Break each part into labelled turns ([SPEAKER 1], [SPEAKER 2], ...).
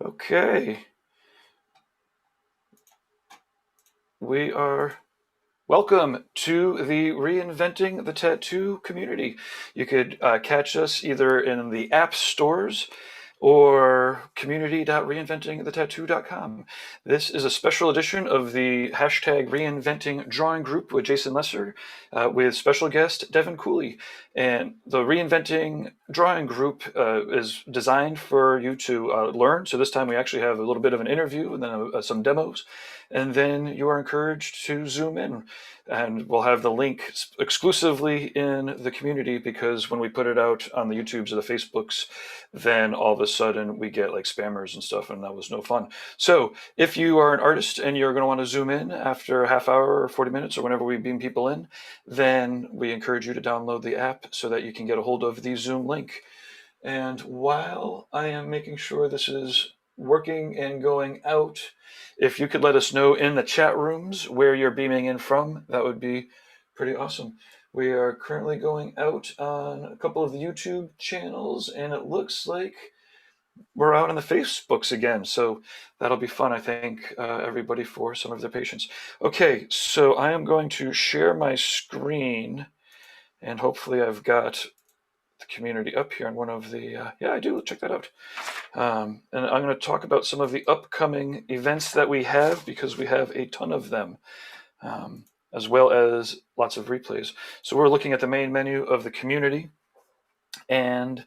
[SPEAKER 1] Okay, we are welcome to the Reinventing the Tattoo community. You could catch us either in the app stores or community.reinventingthetattoo.com. This is a special edition of the hashtag Reinventing Drawing Group with Jason Lesser, with special guest Devin Coley. And the Reinventing Drawing Group is designed for you to learn. So this time we actually have a little bit of an interview and then some demos. And then you are encouraged to zoom in. And we'll have the link exclusively in the community, because when we put it out on the YouTubes or the Facebooks, then all of a sudden we get like spammers and stuff, and that was no fun. So if you are an artist and you're going to want to zoom in after a half hour or 40 minutes or whenever we beam people in, then we encourage you to download the app so that you can get a hold of the Zoom link. And while I am making sure this is working and going out, if you could let us know in the chat rooms where you're beaming in from, that would be pretty awesome. We are currently going out on a couple of the YouTube channels, and it looks like we're out on the Facebooks again. So that'll be fun, I think, everybody, for some of their patience. Okay, so I am going to share my screen, and hopefully I've got the community up here on one of the, yeah, I do, check that out. And I'm going to talk about some of the upcoming events that we have, because we have a ton of them, as well as lots of replays. So we're looking at the main menu of the community, and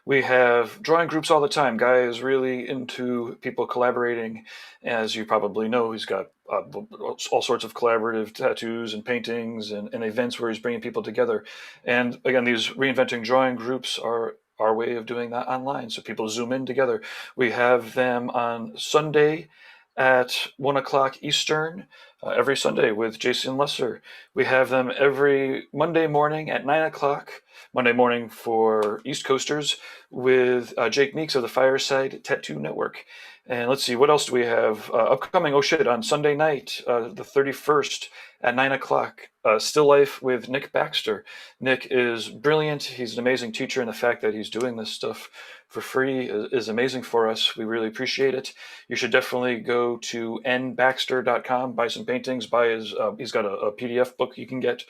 [SPEAKER 1] we have drawing groups all the time. Guy is really into people collaborating. As you probably know, he's got all sorts of collaborative tattoos and paintings and events where he's bringing people together. And again, these Reinventing Drawing Groups are our way of doing that online. So people zoom in together. We have them on Sunday at 1 o'clock Eastern, every Sunday with Jason Lesser. We have them every Monday morning at 9 o'clock, Monday morning for East Coasters, with Jake Meeks of the Fireside Tattoo Network. And let's see, what else do we have upcoming? Oh shit, on Sunday night, the 31st at 9 o'clock, Still Life with Nick Baxter. Nick is brilliant. He's an amazing teacher, and the fact that he's doing this stuff for free is amazing for us. We really appreciate it. You should definitely go to nbaxter.com, buy some paintings, buy his, he's got a PDF book you can get.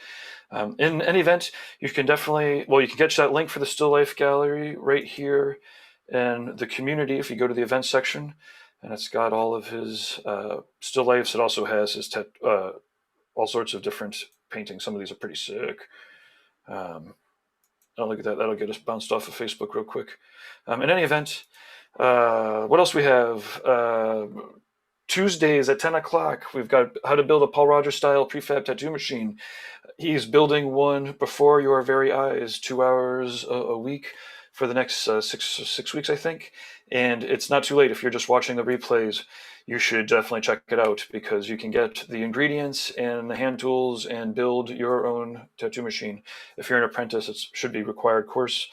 [SPEAKER 1] In any event, you can definitely, well, you can catch that link for the Still Life Gallery right here in the community if you go to the events section, and it's got all of his still lifes. It also has his all sorts of different paintings. Some of these are pretty sick. Oh, look at that. That'll get us bounced off of Facebook real quick. In any event, what else we have? Tuesdays at 10 o'clock, we've got how to build a Paul Rogers style prefab tattoo machine. He's building one before your very eyes, 2 hours a week for the next six weeks, I think. And it's not too late. If you're just watching the replays, you should definitely check it out, because you can get the ingredients and the hand tools and build your own tattoo machine. If you're an apprentice, it should be required course.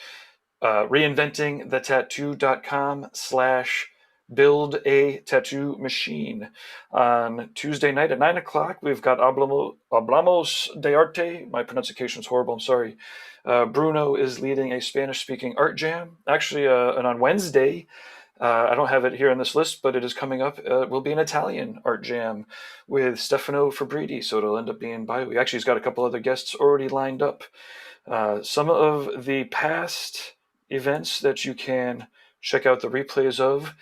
[SPEAKER 1] reinventingthetattoo.com/build a tattoo machine. On Tuesday night at 9 o'clock, we've got Hablamos de Arte. My pronunciation is horrible, I'm sorry. Bruno is leading a Spanish-speaking art jam. Actually, and on Wednesday, I don't have it here on this list, but it is coming up, will be an Italian art jam with Stefano Fabriti, so it'll end up being Actually, he's got a couple other guests already lined up. Some of the past events that you can check out the replays of,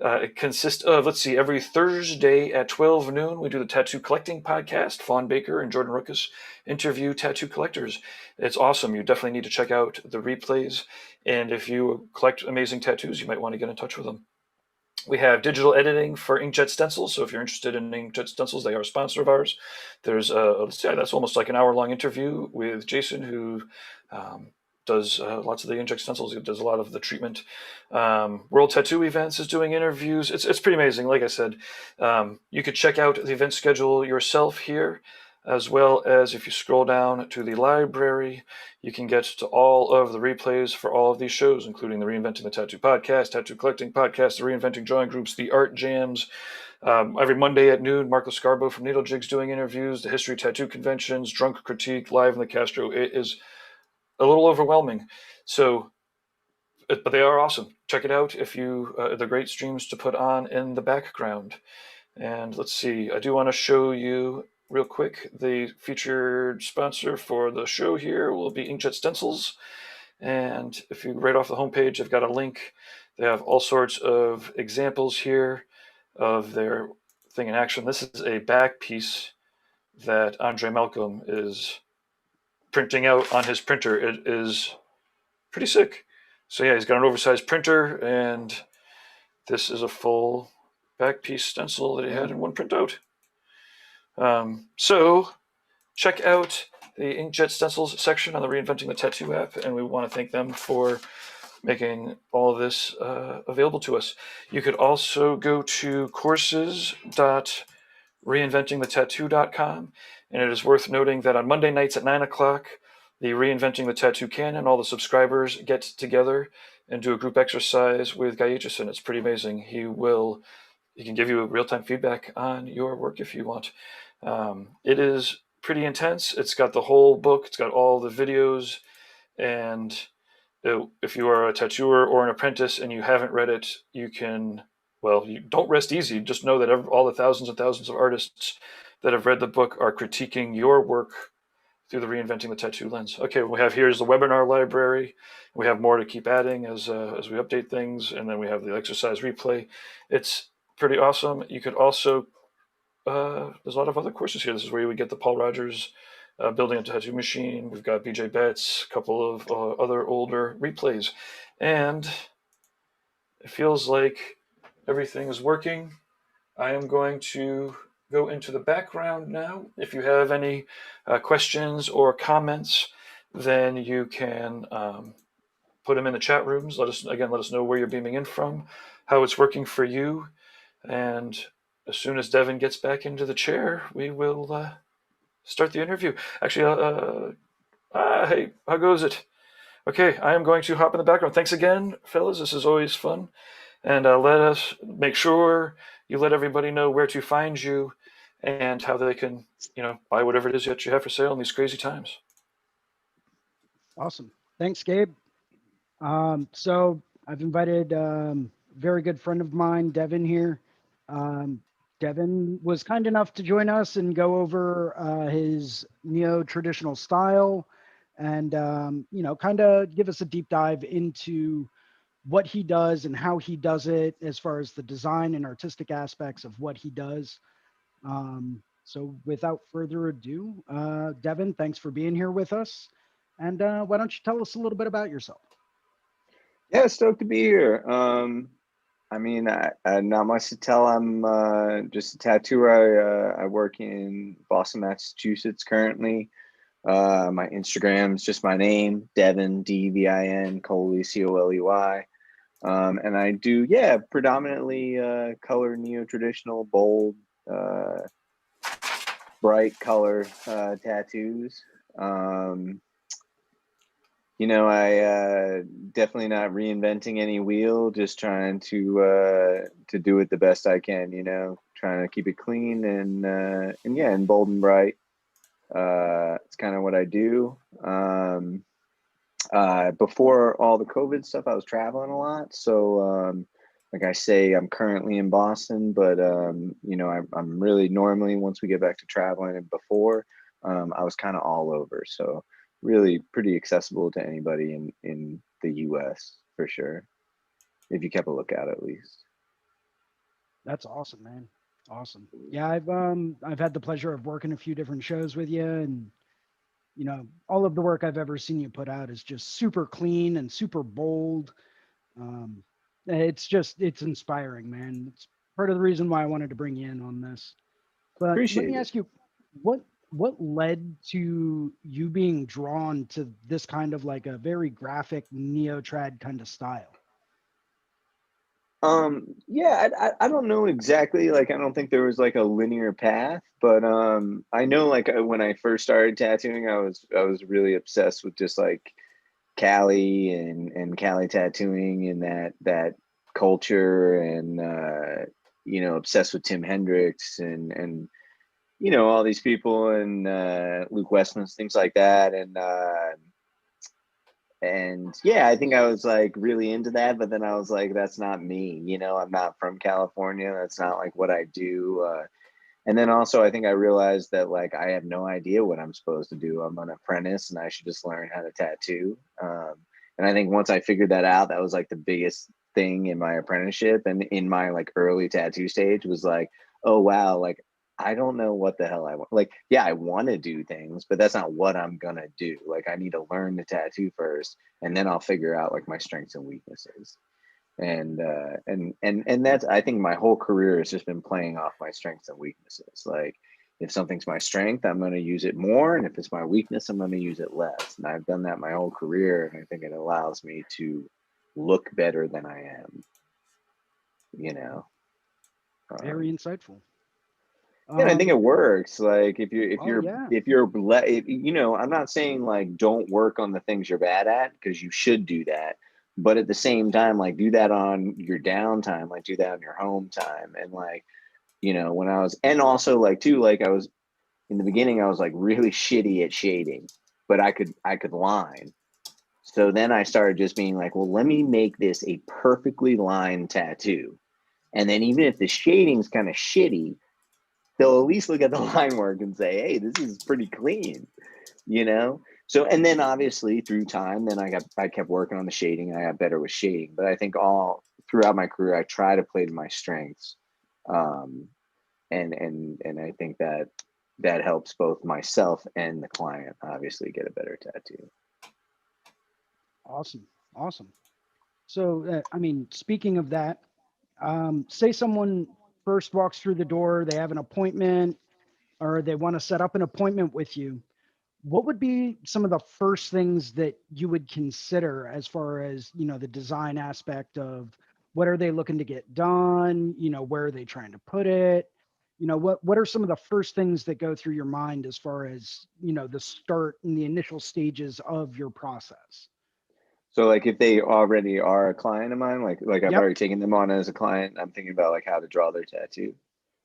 [SPEAKER 1] it consists of, let's see, every Thursday at 12 noon, we do the Tattoo Collecting Podcast. Fawn Baker and Jordan Ruckus interview tattoo collectors. It's awesome. You definitely need to check out the replays. And if you collect amazing tattoos, you might want to get in touch with them. We have digital editing for inkjet stencils. So if you're interested in inkjet stencils, they are a sponsor of ours. There's that's almost like an hour-long interview with Jason, who does lots of the inkjet stencils. He does a lot of the treatment. World Tattoo Events is doing interviews. It's pretty amazing. Like I said, you could check out the event schedule yourself here, as well as if you scroll down to the library, you can get to all of the replays for all of these shows, including the Reinventing the Tattoo Podcast, Tattoo Collecting Podcast, the Reinventing Drawing Groups, the Art Jams. Every Monday at noon, Marco Scarbo from Needle Jigs doing interviews, the History Tattoo Conventions, Drunk Critique, live in the Castro. It is a little overwhelming. So but they are awesome. Check it out if you, they're great streams to put on in the background. And let's see, I do want to show you real quick, the featured sponsor for the show here will be Inkjet Stencils. And if you right off the homepage, I've got a link. They have all sorts of examples here of their thing in action. This is a back piece that Andre Malcolm is printing out on his printer. It is pretty sick. So yeah, he's got an oversized printer, and this is a full back piece stencil that he had in one printout. So check out the Inkjet Stencils section on the Reinventing the Tattoo app, and we want to thank them for making all of this available to us. You could also go to courses.reinventingthetattoo.com, and it is worth noting that on Monday nights at 9 o'clock, the Reinventing the Tattoo canon, all the subscribers get together and do a group exercise with Guy Aitchison. It's pretty amazing. He can give you real-time feedback on your work if you want. It is pretty intense. It's got the whole book. It's got all the videos, and if you are a tattooer or an apprentice and you haven't read it, you don't rest easy. Just know that all the thousands and thousands of artists that have read the book are critiquing your work through the Reinventing the Tattoo lens. Okay, what we have here is the webinar library. We have more to keep adding as we update things, and then we have the exercise replay. It's pretty awesome. You could also, there's a lot of other courses here. This is where you would get the Paul Rogers Building a Tattoo Machine. We've got BJ Betts, a couple of other older replays. And it feels like everything is working. I am going to go into the background now. If you have any questions or comments, then you can put them in the chat rooms. Let us know where you're beaming in from, how it's working for you. And as soon as Devin gets back into the chair, we will start the interview. Actually, hey, how goes it? Okay, I am going to hop in the background. Thanks again, fellas. This is always fun. And let us make sure you let everybody know where to find you and how they can, buy whatever it is that you have for sale in these crazy times.
[SPEAKER 2] Awesome. Thanks, Gabe. So I've invited a very good friend of mine, Devin, here. Devin was kind enough to join us and go over his neo-traditional style and, kind of give us a deep dive into what he does and how he does it as far as the design and artistic aspects of what he does. So without further ado, Devin, thanks for being here with us. And why don't you tell us a little bit about yourself?
[SPEAKER 3] Yeah, stoked to be here. I not much to tell. I'm just a tattooer. I work in Boston, Massachusetts currently. My Instagram's just my name, Devin, Devin, Coley, Coley. And I do, predominantly color neo-traditional, bold, bright color tattoos. I definitely not reinventing any wheel, just trying to do it the best I can, trying to keep it clean and bold and bright. It's kind of what I do. Before all the COVID stuff, I was traveling a lot. So, like I say, I'm currently in Boston, but, I'm really normally, once we get back to traveling, and before, I was kind of all over. So really pretty accessible to anybody in the US for sure, if you kept a lookout at least.
[SPEAKER 2] That's awesome, man. Awesome. Yeah, I've had the pleasure of working a few different shows with you, and all of the work I've ever seen you put out is just super clean and super bold. It's inspiring, man. It's part of the reason why I wanted to bring you in on this. But let me ask you, what led to you being drawn to this kind of like a very graphic neo-trad kind of style?
[SPEAKER 3] I don't know exactly. Like, I don't think there was like a linear path, but I know like when I first started tattooing, I was really obsessed with just like Cali and Cali tattooing and that culture, and obsessed with Tim Hendricks and all these people, and Luke Westman, things like that, and yeah, I think I was like really into that, but then I was like, that's not me, you know, I'm not from California. That's not like what I do. And then also I think I realized that like I have no idea what I'm supposed to do. I'm an apprentice and I should just learn how to tattoo. And I think once I figured that out, that was like the biggest thing in my apprenticeship and in my like early tattoo stage was like, oh wow, like I don't know what the hell I want. Like, yeah, I want to do things, but that's not what I'm gonna do. Like I need to learn the tattoo first, and then I'll figure out like my strengths and weaknesses. And that's, I think my whole career has just been playing off my strengths and weaknesses. Like if something's my strength, I'm going to use it more, and if it's my weakness, I'm going to use it less. And I've done that my whole career, and I think it allows me to look better than I am, you know.
[SPEAKER 2] Very insightful.
[SPEAKER 3] And I think it works. Like if
[SPEAKER 2] yeah.
[SPEAKER 3] you know, I'm not saying like don't work on the things you're bad at, because you should do that. But at the same time, like do that on your downtime, like do that on your home time. And like, you know, when I was, and also like too, like I was in the beginning, I was like really shitty at shading, but I could line. So then I started just being like, well, let me make this a perfectly lined tattoo. And then even if the shading's kind of shitty, they'll at least look at the line work and say, hey, this is pretty clean, you know? So, and then obviously through time, then I kept working on the shading and I got better with shading. But I think all throughout my career, I try to play to my strengths. And I think that helps both myself and the client obviously get a better tattoo.
[SPEAKER 2] Awesome. So, I mean, speaking of that, say someone first walks through the door, they have an appointment, or they want to set up an appointment with you. What would be some of the first things that you would consider as far as, you know, the design aspect of what are they looking to get done? You know, where are they trying to put it? You know, what are some of the first things that go through your mind as far as, you know, the start and the initial stages of your process?
[SPEAKER 3] So like if they already are a client of mine, like I've
[SPEAKER 2] Yep,
[SPEAKER 3] already taken them on as a client, I'm thinking about like how to draw their tattoo.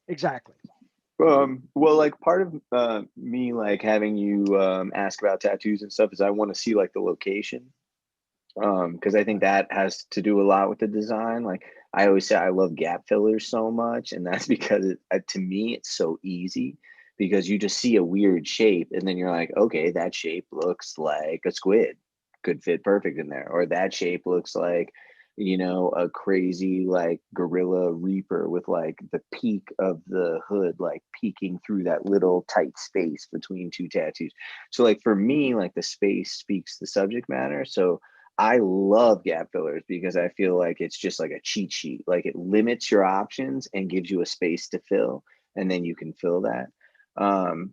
[SPEAKER 2] exactly.
[SPEAKER 3] Well, like part of me like having you ask about tattoos and stuff is I want to see like the location. Because I think that has to do a lot with the design. Like I always say, I love gap fillers so much, and that's because to me it's so easy because you just see a weird shape, and then you're like, okay, that shape looks like a squid, could fit perfect in there, or that shape looks like, you know, a crazy like gorilla reaper with like the peak of the hood like peeking through that little tight space between two tattoos. So like for me, like the space speaks the subject matter. So I love gap fillers because I feel like it's just like a cheat sheet. Like it limits your options and gives you a space to fill, and then you can fill that.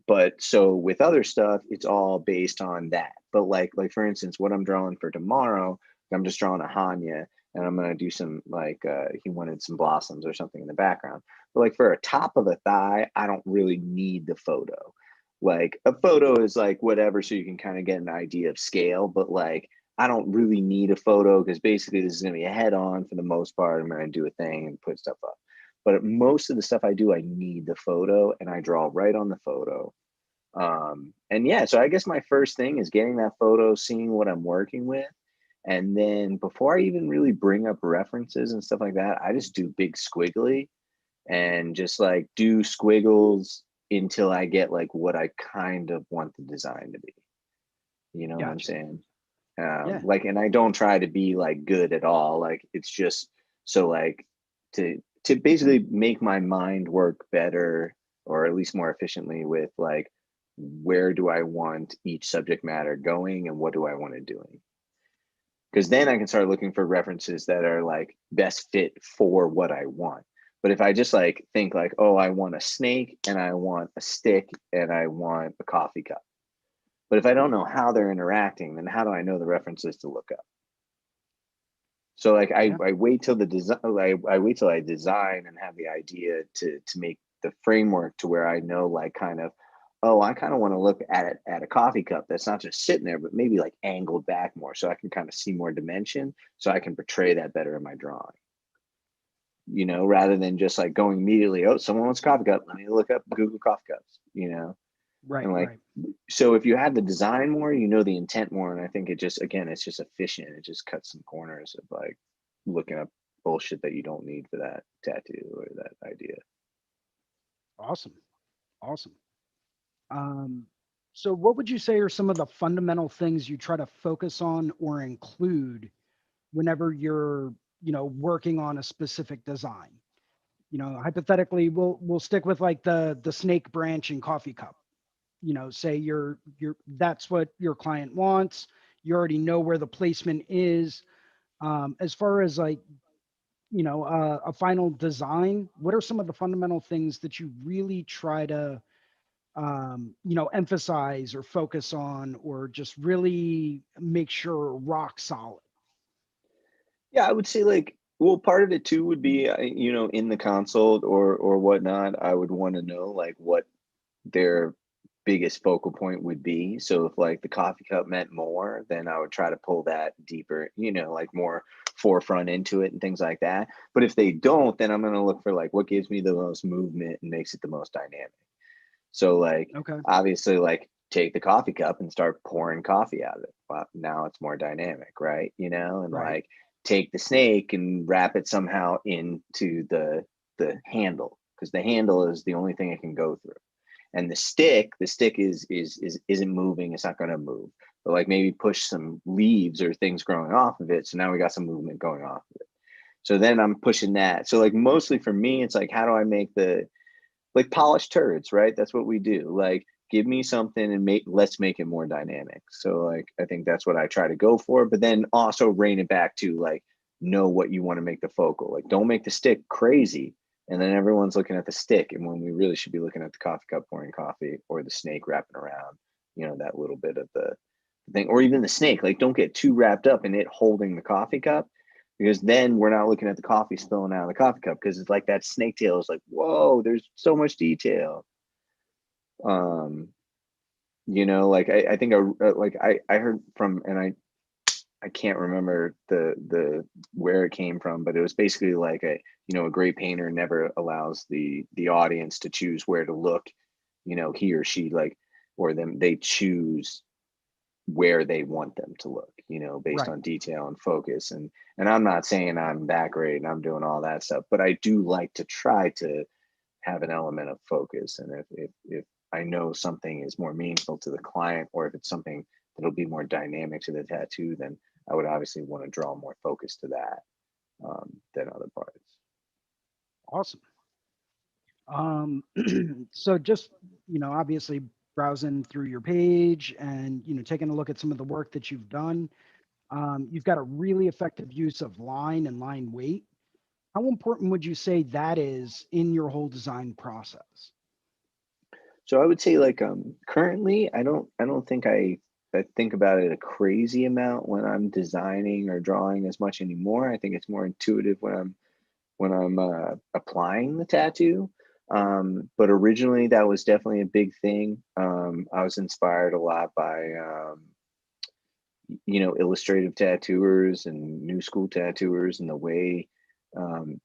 [SPEAKER 3] But so with other stuff, it's all based on that. But like for instance, what I'm drawing for tomorrow, I'm just drawing a Hanya, and I'm gonna do some like he wanted some blossoms or something in the background. But like for a top of the thigh, I don't really need the photo. Like a photo is like whatever, so you can kind of get an idea of scale, but like I don't really need a photo because basically this is going to be a head on for the most part. I'm going to do a thing and put stuff up. But most of the stuff I do, I need the photo and I draw right on the photo. And yeah, so I guess my first thing is getting that photo, seeing what I'm working with. And then before I even really bring up references and stuff like that, I just do big squiggly and just like do squiggles until I get like what I kind of want the design to be. You know what I'm
[SPEAKER 2] Gotcha.
[SPEAKER 3] saying?
[SPEAKER 2] Yeah.
[SPEAKER 3] Like, and I don't try to be like good at all. Like it's just so like to basically make my mind work better or at least more efficiently with like where do I want each subject matter going and what do I want it doing? Because then I can start looking for references that are like best fit for what I want. But if I just like think like, oh, I want a snake and I want a stick and I want a coffee cup. But if I don't know how they're interacting, then how do I know the references to look up? So like
[SPEAKER 2] Yeah.
[SPEAKER 3] I wait till the design, I wait till I design and have the idea to make the framework to where I know like kind of, oh, I kind of want to look at it at a coffee cup that's not just sitting there, but maybe like angled back more so I can kind of see more dimension so I can portray that better in my drawing. You know, rather than just like going immediately, oh, someone wants a coffee cup. Let me look up Google coffee cups, you know.
[SPEAKER 2] Right,
[SPEAKER 3] And like,
[SPEAKER 2] right.
[SPEAKER 3] so if you have the design more, you know the intent more. And I think it just, again, it's just efficient. It just cuts some corners of like looking up bullshit that you don't need for that tattoo or that idea.
[SPEAKER 2] Awesome. Awesome. Um, so what would you say are some of the fundamental things you try to focus on or include whenever you're, working on a specific design? Hypothetically, we'll stick with like the snake branch and coffee cup. Say you're that's what your client wants. You already know where the placement is. As far as like, a final design, what are some of the fundamental things that you really try to emphasize or focus on, or just really make sure rock solid?
[SPEAKER 3] Yeah, I would say like, well, part of it too would be, in the consult or whatnot, I would want to know like what their biggest focal point would be. So if like the coffee cup meant more, then I would try to pull that deeper, like more forefront into it and things like that. But if they don't, then I'm going to look for like what gives me the most movement and makes it the most dynamic. So like,
[SPEAKER 2] Okay.
[SPEAKER 3] obviously, like take the coffee cup and start pouring coffee out of it. Well, now it's more dynamic, right? And
[SPEAKER 2] Right.
[SPEAKER 3] like take the snake and wrap it somehow into the handle, because the handle is the only thing it can go through. And the stick isn't moving. It's not going to move. But like maybe push some leaves or things growing off of it. So now we got some movement going off of it. So then I'm pushing that. So like mostly for me, it's like, how do I make the like polished turds, right? That's what we do. Like, give me something and let's make it more dynamic. So like, I think that's what I try to go for, but then also rein it back to like, know what you want to make the focal. Like, don't make the stick crazy. And then everyone's looking at the stick. And when we really should be looking at the coffee cup pouring coffee, or the snake wrapping around, that little bit of the thing, or even the snake. Like, don't get too wrapped up in it holding the coffee cup, because then we're not looking at the coffee spilling out of the coffee cup, because it's like that snake tail is like, whoa, there's so much detail. um like I think I heard from, and I can't remember the where it came from, but it was basically like a great painter never allows the audience to choose where to look. He or she, like, or them, they choose where they want them to look, based
[SPEAKER 2] Right.
[SPEAKER 3] on detail and focus. And I'm not saying I'm that great and I'm doing all that stuff, but I do like to try to have an element of focus. And if I know something is more meaningful to the client, or if it's something that'll be more dynamic to the tattoo, then I would obviously want to draw more focus to that, than other parts.
[SPEAKER 2] Awesome. So just, obviously browsing through your page and, taking a look at some of the work that you've done, you've got a really effective use of line and line weight. How important would you say that is in your whole design process?
[SPEAKER 3] So I would say like, currently I don't think I think about it a crazy amount when I'm designing or drawing as much anymore. I think it's more intuitive when I'm applying the tattoo. But originally that was definitely a big thing. I was inspired a lot by, illustrative tattooers and new school tattooers, and the way,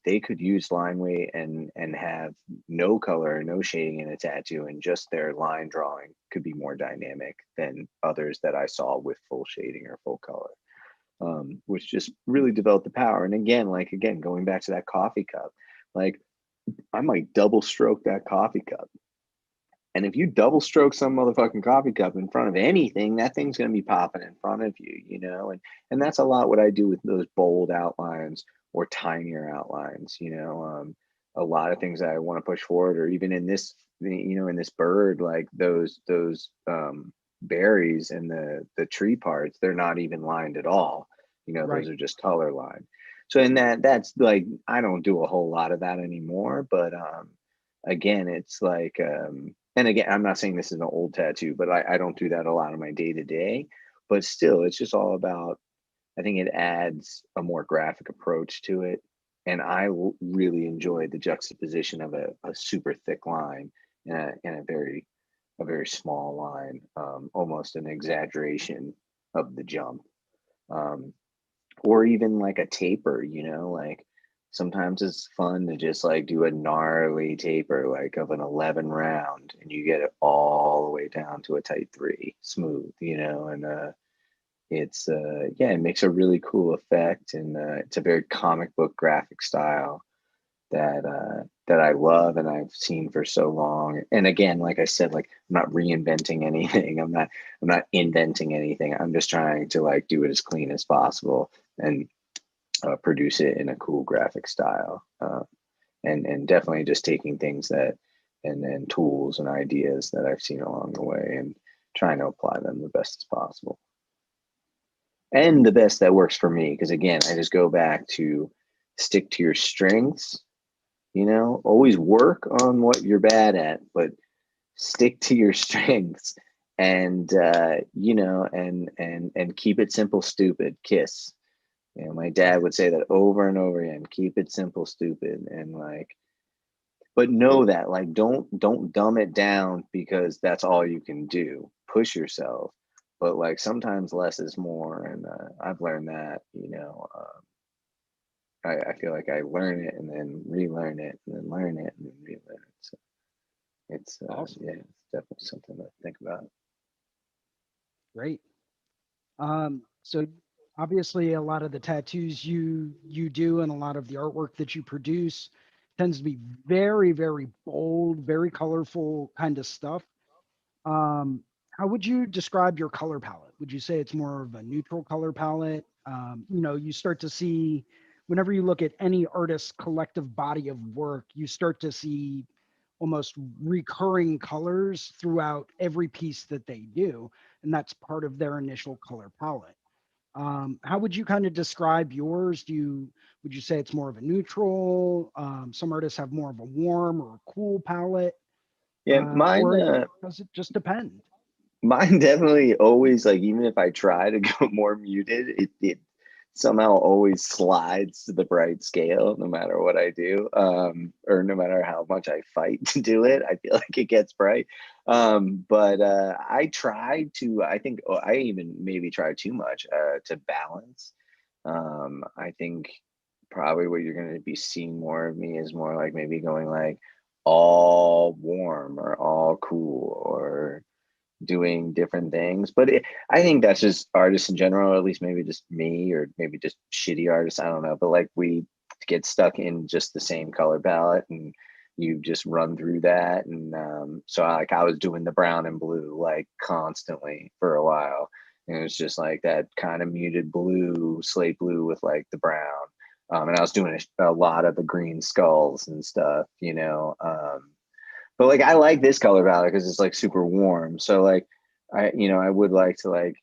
[SPEAKER 3] they could use line weight and have no color, no shading in a tattoo, and just their line drawing could be more dynamic than others that I saw with full shading or full color. Which just really developed the power. And again, going back to that coffee cup, like I might double stroke that coffee cup. And if you double stroke some motherfucking coffee cup in front of anything, that thing's going to be popping in front of you. And that's a lot what I do with those bold outlines or tinier outlines. A lot of things that I want to push forward, or even in this, in this bird, like those berries and the tree parts, they're not even lined at all. Those
[SPEAKER 2] Right.
[SPEAKER 3] are just color lined. So in that's like, I don't do a whole lot of that anymore, but again, it's like, and again, I'm not saying this is an old tattoo, but I don't do that a lot in my day to day. But still, it's just all about, I think it adds a more graphic approach to it. And really enjoy the juxtaposition of a super thick line and a very small line, almost an exaggeration of the jump. Um, or even like a taper, like sometimes it's fun to just like do a gnarly taper, like of an 11 round, and you get it all the way down to a tight 3, smooth, you know, and it's yeah, it makes a really cool effect, and it's a very comic book graphic style that I love and I've seen for so long. And again, like I said, like I'm not reinventing anything. I'm not inventing anything. I'm just trying to like do it as clean as possible and produce it in a cool graphic style. And definitely just taking things that and tools and ideas that I've seen along the way and trying to apply them the best as possible. And the best that works for me, because again, I just go back to stick to your strengths. You know, always work on what you're bad at, but stick to your strengths, and you know, and keep it simple, stupid. KISS. You know, my dad would say that over and over again. Keep it simple, stupid, and like, but know that like don't dumb it down because that's all you can do. Push yourself, but like sometimes less is more, and I've learned that. You know. I feel like I learn it and then relearn it and then learn it and then relearn it. So it's
[SPEAKER 2] Awesome.
[SPEAKER 3] yeah, it's definitely something to think about.
[SPEAKER 2] Great. So obviously a lot of the tattoos you do and a lot of the artwork that you produce tends to be very, very bold, very colorful kind of stuff. How would you describe your color palette? Would you say it's more of a neutral color palette? You know, you start to see whenever you look at any artist's collective body of work, you start to see almost recurring colors throughout every piece that they do, and that's part of their initial color palette. How would you kind of describe yours? Would you say it's more of a neutral? Some artists have more of a warm or a cool palette,
[SPEAKER 3] Yeah, mine
[SPEAKER 2] or does it just depend?
[SPEAKER 3] mine definitely always like even if I try to go more muted, it somehow always slides to the bright scale no matter what I do. Or no matter how much I fight to do it, I feel like it gets bright. But I try to, I think I even maybe try too much to balance. I think probably what you're going to be seeing more of me is more like maybe going like all warm or all cool or doing different things. But I think that's just artists in general, or at least maybe just me, or maybe just shitty artists. I don't know. But like we get stuck in just the same color palette, and you just run through that. And so I was doing the brown and blue like constantly for a while. And it was just like that kind of muted blue, slate blue with like the brown. And I was doing a lot of the green skulls and stuff, you know. But like I like this color palette because it's like super warm. So like I would like to like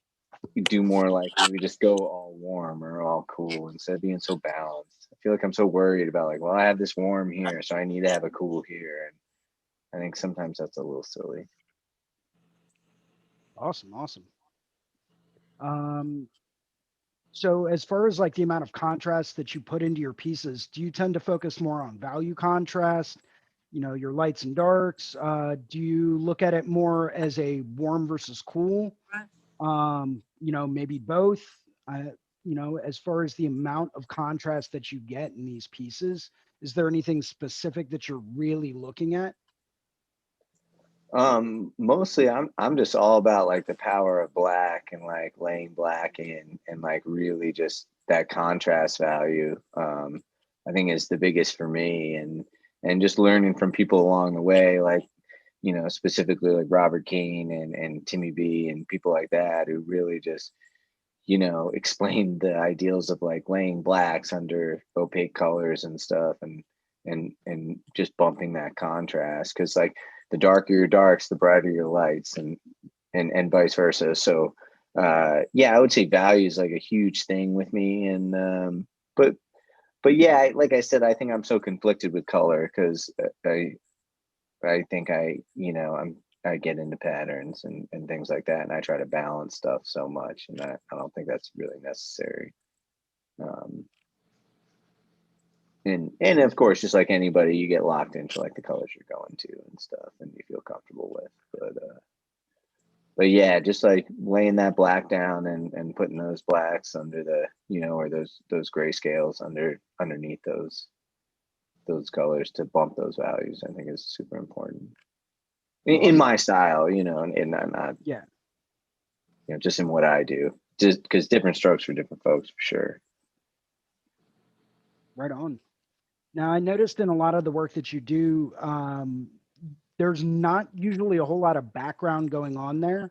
[SPEAKER 3] do more like maybe just go all warm or all cool instead of being so balanced. I feel like I'm so worried about like, well, I have this warm here, so I need to have a cool here. And I think sometimes that's a little silly.
[SPEAKER 2] Awesome, awesome. Um, so as far as like the amount of contrast that you put into your pieces, do you tend to focus more on value contrast, you know, your lights and darks? Do you look at it more as a warm versus cool? You know, maybe both. You know, as far as the amount of contrast that you get in these pieces, is there anything specific that you're really looking at?
[SPEAKER 3] Mostly I'm just all about like the power of black and like laying black in and like really just that contrast value. I think is the biggest for me, and just learning from people along the way, like specifically like Robert Kane and Timmy B and people like that who really just explain the ideals of like laying blacks under opaque colors and stuff, and just bumping that contrast, because like the darker your darks, the brighter your lights, and vice versa. So yeah, I would say value is like a huge thing with me. And but yeah, like I said, I think I'm so conflicted with color because I think I get into patterns and things like that, and I try to balance stuff so much, and I don't think that's really necessary. Um, and of course, just like anybody, you get locked into like the colors you're going to and stuff, and you feel comfortable with. But yeah, just like laying that black down and putting those blacks under the or those gray scales underneath those those colors to bump those values, I think is super important in
[SPEAKER 2] Awesome.
[SPEAKER 3] my style, you know, and not,
[SPEAKER 2] Yeah.
[SPEAKER 3] you know, just in what I do, just because different strokes for different folks, for sure.
[SPEAKER 2] Right on. Now, I noticed in a lot of the work that you do, there's not usually a whole lot of background going on there.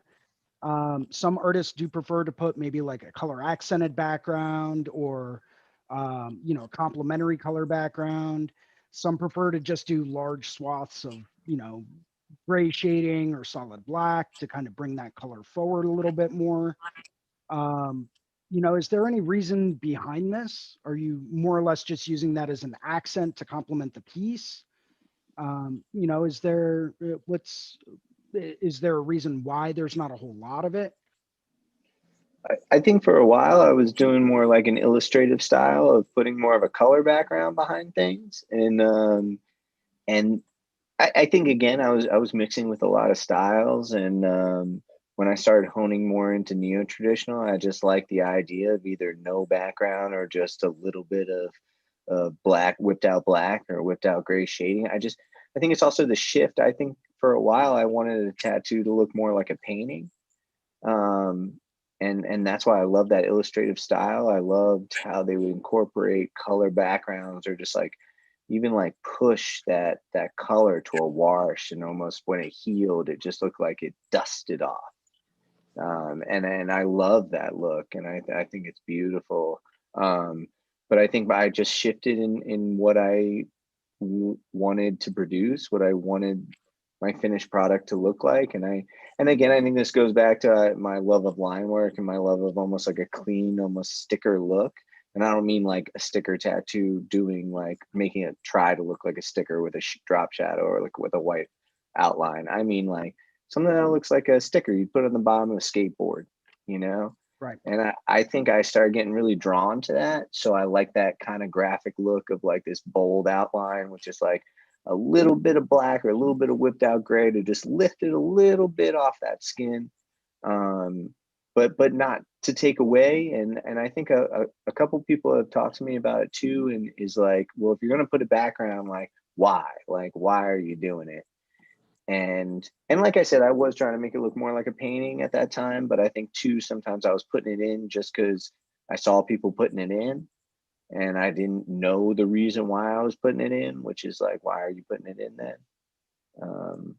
[SPEAKER 2] Some artists do prefer to put maybe like a color accented background or, you know, complementary color background. Some prefer to just do large swaths of, you know, gray shading or solid black to kind of bring that color forward a little bit more. Um, you know, is there any reason behind this? Are you more or less just using that as an accent to complement the piece? You know, is there a reason why there's not a whole lot of it?
[SPEAKER 3] I think for a while I was doing more like an illustrative style of putting more of a color background behind things, and I think again I was mixing with a lot of styles, and when I started honing more into neo traditional, I just like the idea of either no background or just a little bit of black, whipped out black or whipped out gray shading. I think it's also the shift. I think for a while I wanted a tattoo to look more like a painting. Um, and that's why I love that illustrative style. I loved how they would incorporate color backgrounds or just like even like push that color to a wash, and almost when it healed, it just looked like it dusted off. And I love that look, and I think it's beautiful. But I think I just shifted in what I wanted to produce, what I wanted my finished product to look like, and again, I think this goes back to my love of line work and my love of almost like a clean, almost sticker look. And I don't mean like a sticker tattoo doing like making it try to look like a sticker with a drop shadow or like with a white outline. I mean like something that looks like a sticker you put on the bottom of a skateboard, you know?
[SPEAKER 2] Right.
[SPEAKER 3] And I think I started getting really drawn to that. So I like that kind of graphic look of like this bold outline with just like a little bit of black or a little bit of whipped out gray to just lift it a little bit off that skin. Um, but not to take away. And I think a couple people have talked to me about it too, and is like, well, if you're gonna put a background, like why? Like why are you doing it? And like I said, I was trying to make it look more like a painting at that time, but I think too sometimes I was putting it in just because I saw people putting it in and I didn't know the reason why I was putting it in, which is like, why are you putting it in then? Um,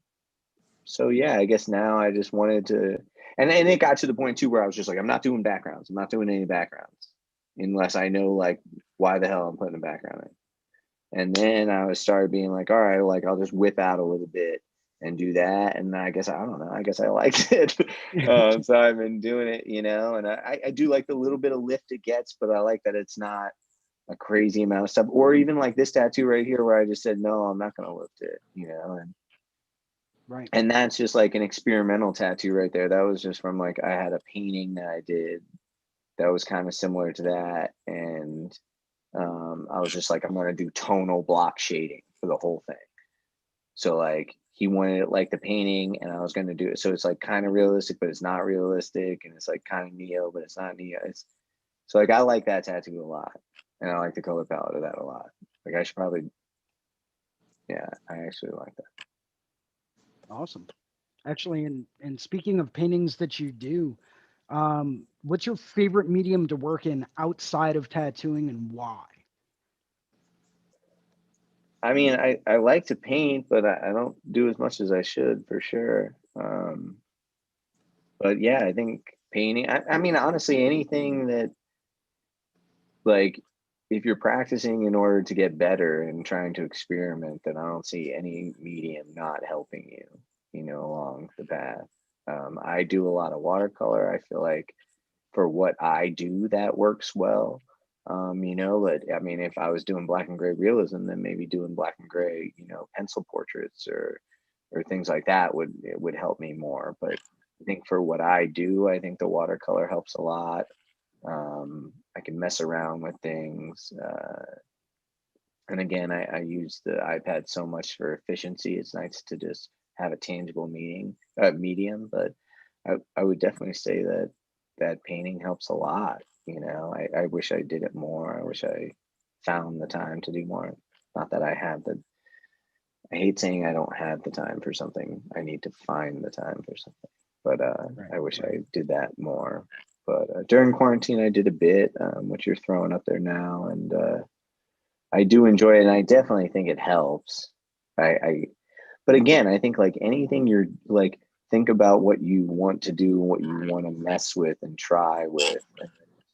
[SPEAKER 3] so yeah, I guess now I just wanted to, and it got to the point too where I was just like, I'm not doing backgrounds. I'm not doing any backgrounds unless I know like why the hell I'm putting a background in. And then I was started being like, all right, like I'll just whip out a little bit and do that. And I guess I don't know. I guess I liked it. So I've been doing it, you know. And I do like the little bit of lift it gets, but I like that it's not a crazy amount of stuff. Or even like this tattoo right here, where I just said no, I'm not going to lift it, you know.
[SPEAKER 2] Right.
[SPEAKER 3] And that's just like an experimental tattoo right there. That was just from like I had a painting that I did that was kind of similar to that, and I was just like, I'm going to do tonal block shading for the whole thing. So like he wanted it like the painting, and I was going to do it. So it's like kind of realistic, but it's not realistic, and it's like kind of neo, but it's not neo. It's so like I like that tattoo a lot, and I like the color palette of that a lot. Like I should probably, yeah, I actually like that.
[SPEAKER 2] Awesome. Actually, and speaking of paintings that you do, what's your favorite medium to work in outside of tattooing and why?
[SPEAKER 3] I mean, I like to paint, but I don't do as much as I should for sure. But yeah, I think painting, I mean, honestly, anything that like, if you're practicing in order to get better and trying to experiment, then I don't see any medium not helping you, you know, along the path. I do a lot of watercolor. I feel like for what I do, that works well. You know, but I mean, if I was doing black and gray realism, then maybe doing black and gray, you know, pencil portraits or things like that would help me more. But I think for what I do, I think the watercolor helps a lot. I can mess around with things. And again, I use the iPad so much for efficiency. It's nice to just have a tangible medium, but I would definitely say that painting helps a lot. You know, I wish I did it more. I wish I found the time to do more. Not that I have the, I hate saying I don't have the time for something. I need to find the time for something. But
[SPEAKER 2] Right,
[SPEAKER 3] I wish
[SPEAKER 2] right.
[SPEAKER 3] I did that more. But during quarantine, I did a bit, which you're throwing up there now, and I do enjoy it, and I definitely think it helps. I but again, I think like anything you're like, think about what you want to do, what you want to mess with and try with, and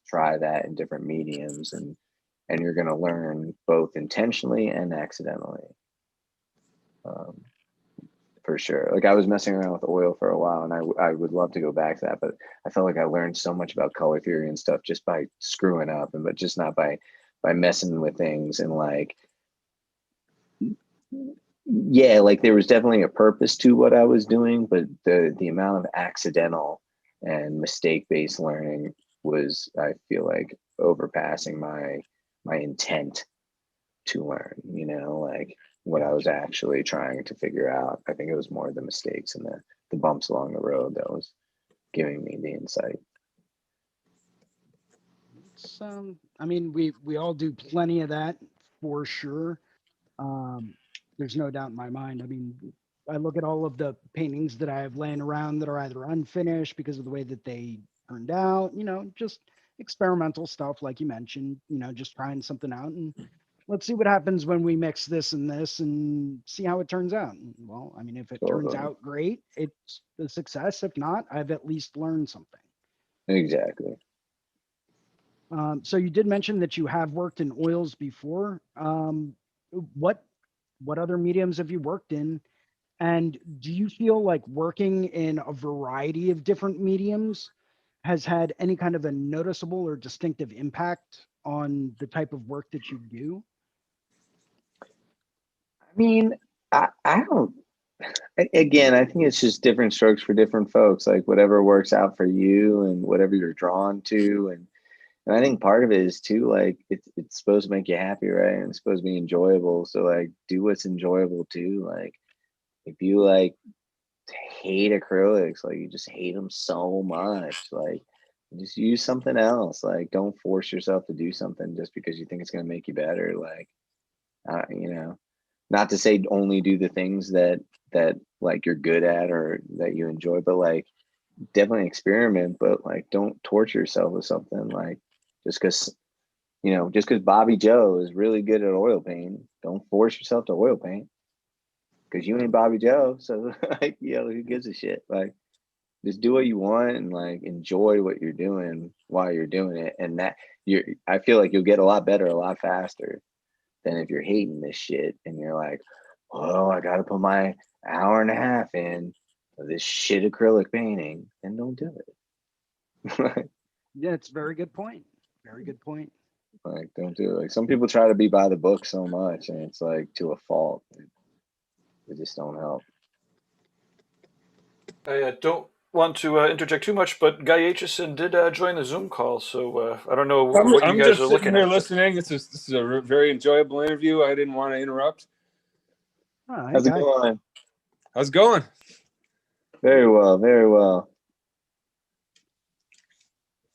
[SPEAKER 3] try that in different mediums, and you're going to learn both intentionally and accidentally. Um, for sure. Like I was messing around with oil for a while, and I would love to go back to that, but I felt like I learned so much about color theory and stuff just by screwing up, and but just not by messing with things and like, yeah, like there was definitely a purpose to what I was doing, but the amount of accidental and mistake based learning was, I feel like, overpassing my intent to learn, you know, like what I was
[SPEAKER 2] Gotcha.
[SPEAKER 3] actually trying to figure out. I think it was more the mistakes and the bumps along the road that was giving me the insight.
[SPEAKER 2] It's, I mean, we all do plenty of that for sure. There's no doubt in my mind. I mean, I look at all of the paintings that I have laying around that are either unfinished because of the way that they turned out, just experimental stuff, like you mentioned, just trying something out, and let's see what happens when we mix this and this and see how it turns out. And, well, I mean, if it turns
[SPEAKER 3] Totally.
[SPEAKER 2] out great, it's a success. If not, I've at least learned something.
[SPEAKER 3] Exactly.
[SPEAKER 2] So you did mention that you have worked in oils before. What what other mediums have you worked in? And do you feel like working in a variety of different mediums has had any kind of a noticeable or distinctive impact on the type of work that you do?
[SPEAKER 3] I mean, I don't, again, I think it's just different strokes for different folks, like whatever works out for you and whatever you're drawn to. And I think part of it is too, like it's supposed to make you happy, right? And it's supposed to be enjoyable. So like do what's enjoyable too. Like if you like hate acrylics, like you just hate them so much, like just use something else. Like don't force yourself to do something just because you think it's gonna make you better. Like you know, not to say only do the things that like you're good at or that you enjoy, but like definitely experiment, but like don't torture yourself with something like just because just because Bobby Joe is really good at oil paint, don't force yourself to oil paint because you ain't Bobby Joe. So like, who gives a shit? Like just do what you want and like enjoy what you're doing while you're doing it. And that I feel like you'll get a lot better a lot faster than if you're hating this shit and you're like, oh, I gotta put my hour and a half in of this shit acrylic painting, then don't do it.
[SPEAKER 2] Yeah, it's a very good point. Very good point.
[SPEAKER 3] Like, don't do it. Like some people try to be by the book so much, and it's like to a fault. They just don't help.
[SPEAKER 1] I don't want to interject too much, but Guy Aitchison did join the Zoom call, so I don't know what you
[SPEAKER 4] I'm
[SPEAKER 1] guys are
[SPEAKER 4] just sitting
[SPEAKER 1] looking
[SPEAKER 4] here
[SPEAKER 1] at. But
[SPEAKER 4] listening. This is a very enjoyable interview. I didn't want to interrupt.
[SPEAKER 2] Oh, hey,
[SPEAKER 3] How's it
[SPEAKER 2] guy.
[SPEAKER 3] going?
[SPEAKER 4] How's it going?
[SPEAKER 3] Very well, very well.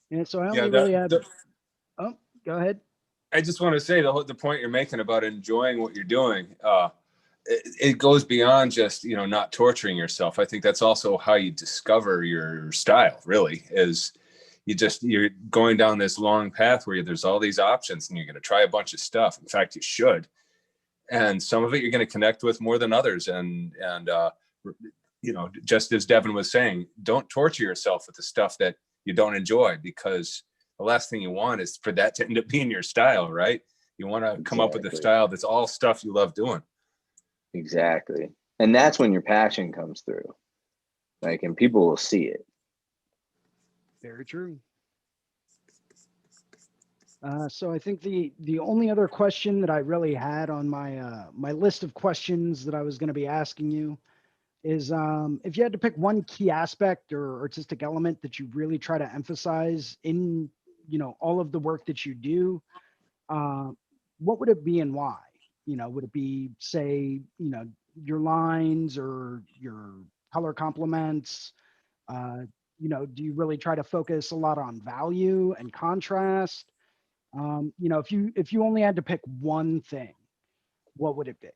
[SPEAKER 2] Yeah, so I
[SPEAKER 4] Yeah,
[SPEAKER 2] only really have. Oh, go ahead.
[SPEAKER 4] I just want to say the point you're making about enjoying what you're doing. It goes beyond just not torturing yourself. I think that's also how you discover your style. Really, is you're going down this long path where there's all these options and you're going to try a bunch of stuff. In fact, you should, and some of it you're going to connect with more than others. And just as Devin was saying, don't torture yourself with the stuff that you don't enjoy, because the last thing you want is for that to end up being your style, right? You want to come up with a
[SPEAKER 3] Exactly.
[SPEAKER 4] style that's all stuff you love doing.
[SPEAKER 3] Exactly. And that's when your passion comes through. Like, and people will see it.
[SPEAKER 2] Very true. So I think the only other question that I really had on my list of questions that I was going to be asking you is, if you had to pick one key aspect or artistic element that you really try to emphasize in all of the work that you do, uh, what would it be and why? Would it be, say, your lines or your color complements? Uh, do you really try to focus a lot on value and contrast? If you only had to pick one thing, what would it be?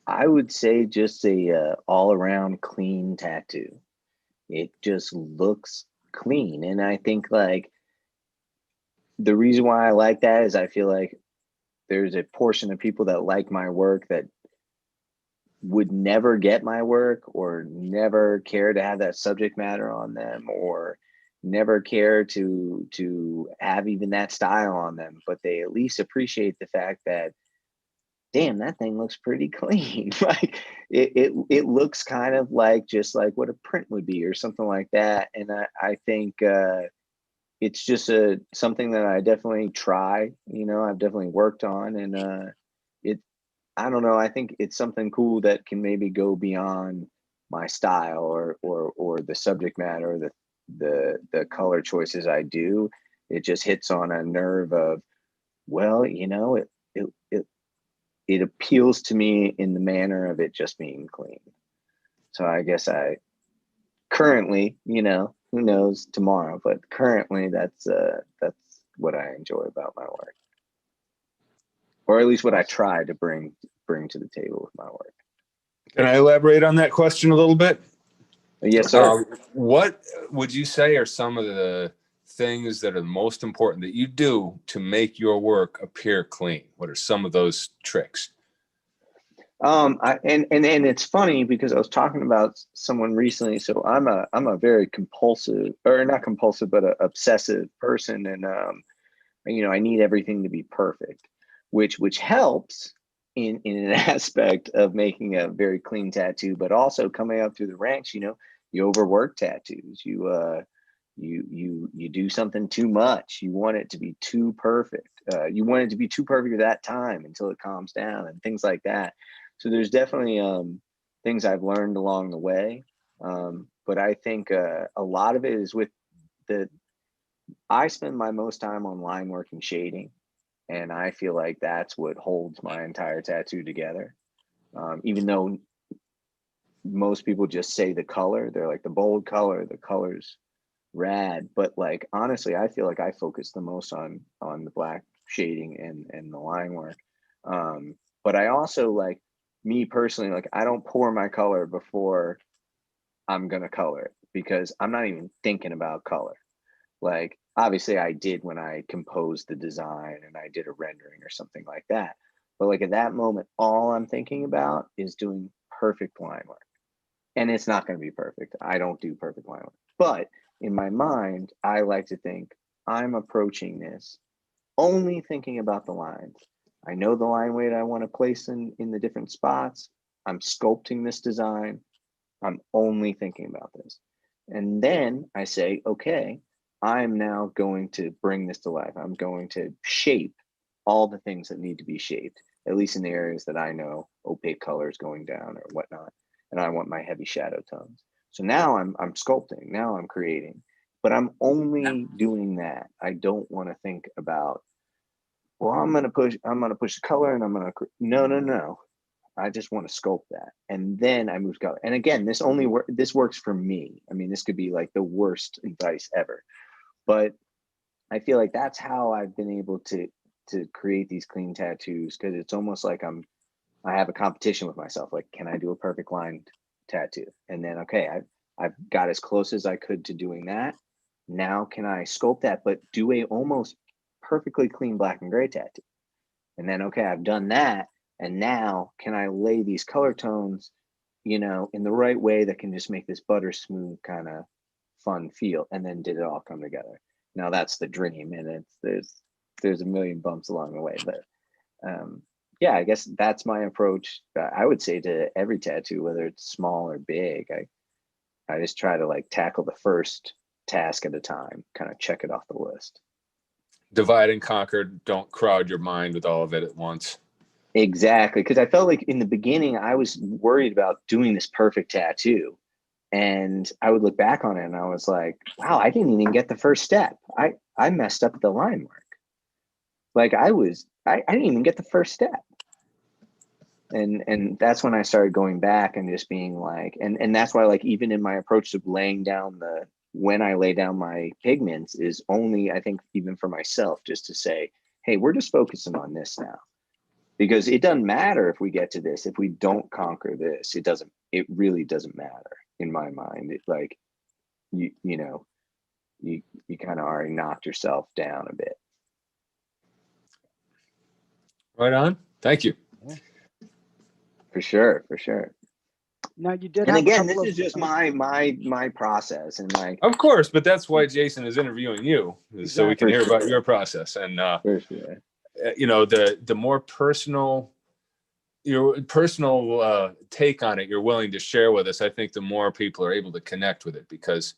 [SPEAKER 3] I would say just a all-around clean tattoo. It just looks clean, and I think like the reason why I like that is I feel like there's a portion of people that like my work that would never get my work or never care to have that subject matter on them or never care to have even that style on them, but they at least appreciate the fact that, damn, that thing looks pretty clean. Like it looks kind of like just like what a print would be or something like that. And I think it's just something that I definitely try, I've definitely worked on, and it I don't know, I think it's something cool that can maybe go beyond my style or the subject matter, or the color choices I do. It just hits on a nerve of, well, it appeals to me in the manner of it just being clean. So I guess I currently, who knows tomorrow, but currently that's what I enjoy about my work, or at least what I try to bring to the table with my work.
[SPEAKER 4] Can I elaborate on that question a little bit?
[SPEAKER 3] Yes, sir.
[SPEAKER 4] What would you say are some of the things that are most important that you do to make your work appear clean? What are some of those tricks?
[SPEAKER 3] And it's funny because I was talking about someone recently. So I'm a very compulsive, or not compulsive, but a obsessive person, and I need everything to be perfect, which helps in an aspect of making a very clean tattoo, but also coming up through the ranks. You overwork tattoos. You do something too much. You want it to be too perfect. You want it to be too perfect at that time until it calms down and things like that. So there's definitely things I've learned along the way. But I think a lot of it is with I spend my most time on line work and shading. And I feel like that's what holds my entire tattoo together. Even though most people just say the color, they're like the bold color, the color's rad. But like, honestly, I feel like I focus the most on the black shading and the line work. But I also, like, me personally, like, I don't pour my color before I'm gonna color it, because I'm not even thinking about color. Like, obviously I did when I composed the design and I did a rendering or something like that. But like at that moment, all I'm thinking about is doing perfect line work. And it's not going to be perfect. I don't do perfect line work. But in my mind, I like to think I'm approaching this only thinking about the lines. I know the line weight I want to place in the different spots. I'm sculpting this design. I'm only thinking about this. And then I say, okay, I'm now going to bring this to life. I'm going to shape all the things that need to be shaped, at least in the areas that I know opaque colors going down or whatnot. And I want my heavy shadow tones. So now I'm sculpting, now I'm creating, but I'm only doing that. I don't want to think about, well, I'm gonna push the color and I'm gonna, no. I just want to sculpt that, and then I move color. And again, this works for me. I mean, this could be like the worst advice ever, but I feel like that's how I've been able to create these clean tattoos, because it's almost like I have a competition with myself. Like, can I do a perfect line tattoo? And then, okay, I've got as close as I could to doing that. Now, can I sculpt that, but do a almost perfectly clean black and gray tattoo? And then, okay, I've done that. And now can I lay these color tones, in the right way that can just make this butter smooth kind of fun feel? And then did it all come together? Now that's the dream. And there's a million bumps along the way, but yeah, I guess that's my approach. I would say to every tattoo, whether it's small or big, I just try to like tackle the first task at a time, kind of check it off the list.
[SPEAKER 4] Divide and conquer. Don't crowd your mind with all of it at once.
[SPEAKER 3] Exactly. Because I felt like in the beginning, I was worried about doing this perfect tattoo. And I would look back on it and I was like, wow, I didn't even get the first step. I messed up the line work. Like I didn't even get the first step. And that's when I started going back and just being like, and that's why, like, even in my approach to laying down when I lay down my pigments is only, I think, even for myself, just to say, hey, we're just focusing on this now. because it doesn't matter if we get to this. If we don't conquer this, it really doesn't matter in my mind. It, like, you know, you kind of already knocked yourself down a bit.
[SPEAKER 4] Right on. Thank you.
[SPEAKER 2] Yeah.
[SPEAKER 3] For sure.
[SPEAKER 2] Now you did
[SPEAKER 3] And
[SPEAKER 2] have
[SPEAKER 3] again,
[SPEAKER 2] a
[SPEAKER 3] this
[SPEAKER 2] couple
[SPEAKER 3] is just my process, and like,
[SPEAKER 4] Of course, but that's why Jason is interviewing you, so we can hear about your process. And
[SPEAKER 3] for sure.
[SPEAKER 4] you know, the more personal your personal take on it you're willing to share with us, I think the more people are able to connect with it, because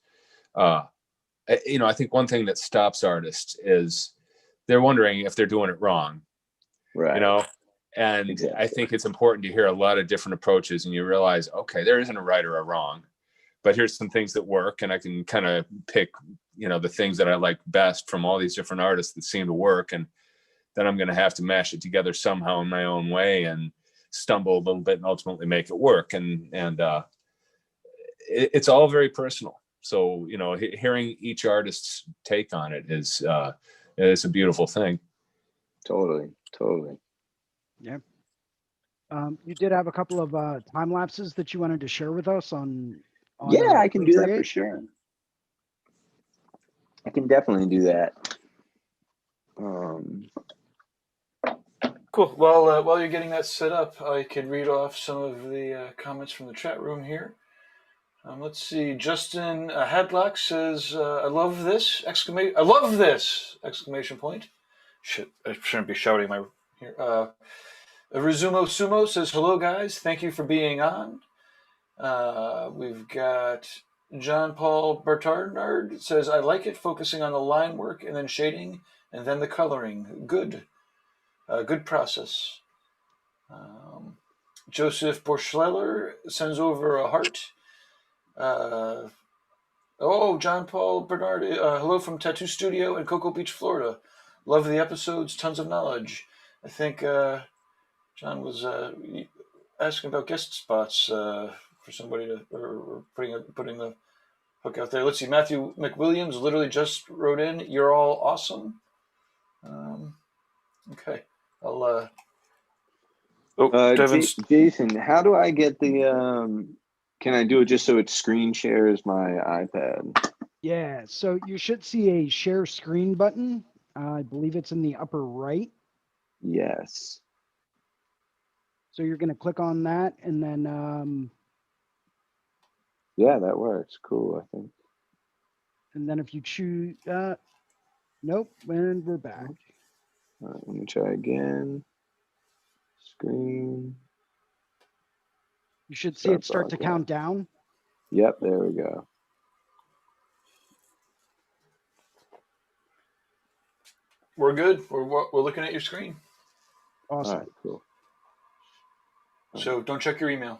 [SPEAKER 4] you know, I think one thing that stops artists is they're wondering if they're doing it wrong,
[SPEAKER 3] Right.
[SPEAKER 4] you know. And
[SPEAKER 3] Exactly.
[SPEAKER 4] I think it's important to hear a lot of different approaches, and you realize, okay, there isn't a right or a wrong, but here's some things that work, and I can kind of pick, you know, the things that I like best from all these different artists that seem to work, and then I'm going to have to mash it together somehow in my own way and stumble a little bit and ultimately make it work. And it's all very personal. So, you know, hearing each artist's take on it is a beautiful thing.
[SPEAKER 3] Totally.
[SPEAKER 2] Yeah. You did have a couple of time lapses that you wanted to share with us on
[SPEAKER 3] Yeah, I can do that for
[SPEAKER 2] Procreate.
[SPEAKER 3] sure. I can definitely do that.
[SPEAKER 1] Cool. Well, while you're getting that set up, I can read off some of the comments from the chat room here. Let's see. Justin Hadlock says, "I love this!" I love this! Exclamation point. Shit, I shouldn't be shouting my here. Rizumo Sumo says, "Hello guys, thank you for being on." We've got John Paul Bertard says, "I like it, focusing on the line work and then shading and then the coloring. Good process." Joseph Borschleller sends over a heart. John Paul Bernard, hello from Tattoo Studio in Cocoa Beach, Florida. Love the episodes, tons of knowledge. I think John was asking about guest spots for somebody to, or putting the hook out there. Let's see, Matthew McWilliams literally just wrote in, "You're all awesome." Okay, I'll. Devin's.
[SPEAKER 3] Jason, how do I get the? Can I do it just so it screen shares my iPad?
[SPEAKER 2] Yeah. So you should see a share screen button. I believe it's in the upper right.
[SPEAKER 3] Yes.
[SPEAKER 2] So you're going to click on that, and then
[SPEAKER 3] yeah, that works. Cool, I think.
[SPEAKER 2] And then if you choose, nope, and we're back.
[SPEAKER 3] All right, let me try again. Screen.
[SPEAKER 2] You should see it start to count down.
[SPEAKER 3] Yep, there we go.
[SPEAKER 1] We're good. We're looking at your screen.
[SPEAKER 2] Awesome.
[SPEAKER 3] All right, cool.
[SPEAKER 1] So don't check your email.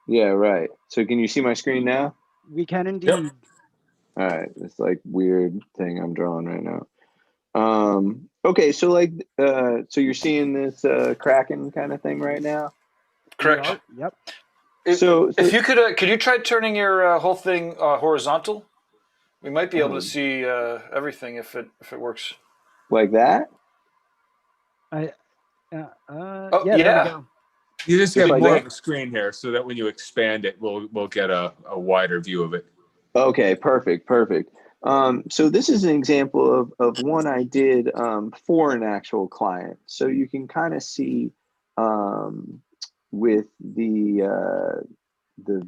[SPEAKER 3] Yeah, right. So can you see my screen now?
[SPEAKER 2] We can indeed.
[SPEAKER 4] Yep.
[SPEAKER 3] All right, this like weird thing I'm drawing right now. Okay, so like, so you're seeing this Kraken kind of thing right now?
[SPEAKER 1] Correct.
[SPEAKER 2] Yep.
[SPEAKER 3] So
[SPEAKER 1] if you could you try turning your whole thing horizontal? We might be able to see everything if it works.
[SPEAKER 3] Like that?
[SPEAKER 2] Yeah.
[SPEAKER 1] Yeah.
[SPEAKER 2] There we go.
[SPEAKER 4] You just
[SPEAKER 3] Just
[SPEAKER 4] get
[SPEAKER 3] like
[SPEAKER 4] more
[SPEAKER 3] that?
[SPEAKER 4] of a screen here, so that when you expand it, we'll get a wider view of it.
[SPEAKER 3] Okay, perfect. So this is an example of one I did for an actual client. So you can kind of see with the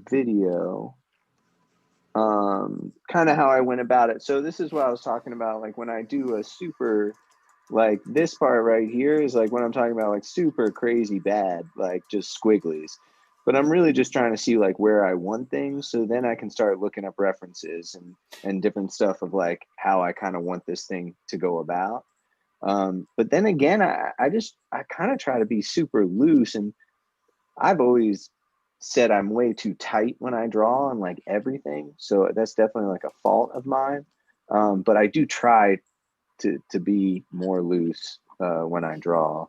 [SPEAKER 3] video kind of how I went about it. So this is what I was talking about, like when I do a super, like this part right here is like when I'm talking about like super crazy bad, like just squigglies. But I'm really just trying to see like where I want things, so then I can start looking up references and different stuff of like how I kind of want this thing to go about. But then again, I kind of try to be super loose, and I've always said I'm way too tight when I draw on like everything, so that's definitely like a fault of mine. But I do try to be more loose when I draw.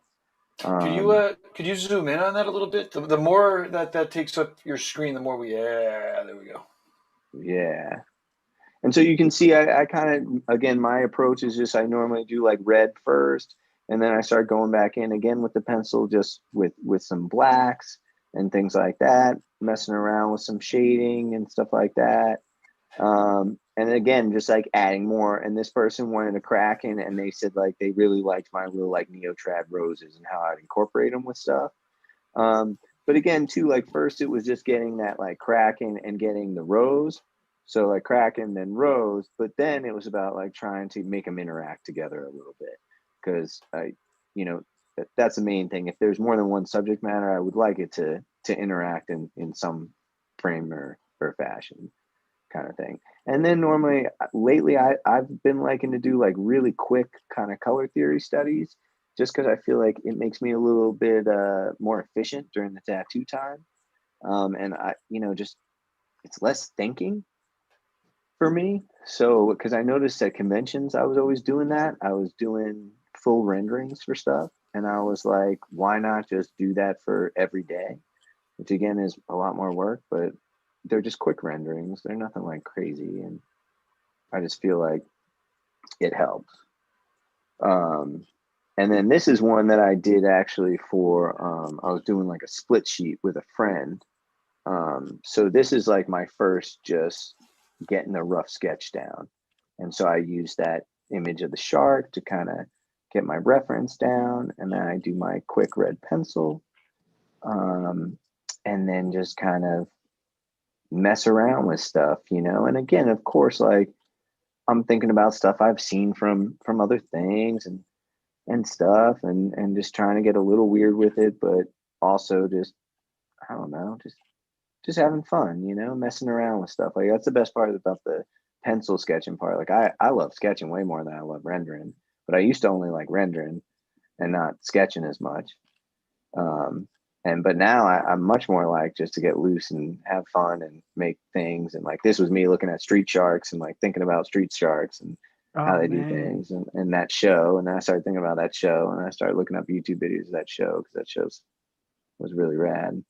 [SPEAKER 1] Could you zoom in on that a little bit? The more that takes up your screen, the more there we go.
[SPEAKER 3] Yeah. And so you can see I kind of, again, my approach is just I normally do like red first, And then I started going back in again with the pencil, just with some blacks and things like that, messing around with some shading and stuff like that. And again, just like adding more. And this person wanted a Kraken, and they said like they really liked my little like neotrad roses and how I'd incorporate them with stuff. But again, too, like first it was just getting that like Kraken and getting the rose. So like Kraken, then rose. But then it was about like trying to make them interact together a little bit, because you know, that's the main thing. If there's more than one subject matter, I would like it to interact in some frame or fashion, kind of thing. And then normally lately I've been liking to do like really quick kind of color theory studies, just because I feel like it makes me a little bit more efficient during the tattoo time. And I, you know, just it's less thinking for me. So because I noticed at conventions I was always doing that. I was doing full renderings for stuff, and I was like, why not just do that for every day? Which again is a lot more work, but they're just quick renderings. They're nothing like crazy, and I just feel like it helps. And then this is one that I did actually for, I was doing like a split sheet with a friend. So this is like my first just getting a rough sketch down. And so I use that image of the shark to kind of get my reference down. And then I do my quick red pencil. And then just kind of mess around with stuff, you know? And again, of course, like I'm thinking about stuff I've seen from other things and stuff, and just trying to get a little weird with it, but also just, I don't know, just having fun, you know, messing around with stuff. Like that's the best part about the pencil sketching part. Like I love sketching way more than I love rendering, but I used to only like rendering and not sketching as much. But now I'm much more like just to get loose and have fun and make things. And like this was me looking at street sharks and like thinking about street sharks and how they do things, and that show. And then I started thinking about that show, and I started looking up YouTube videos of that show, because that show was really rad.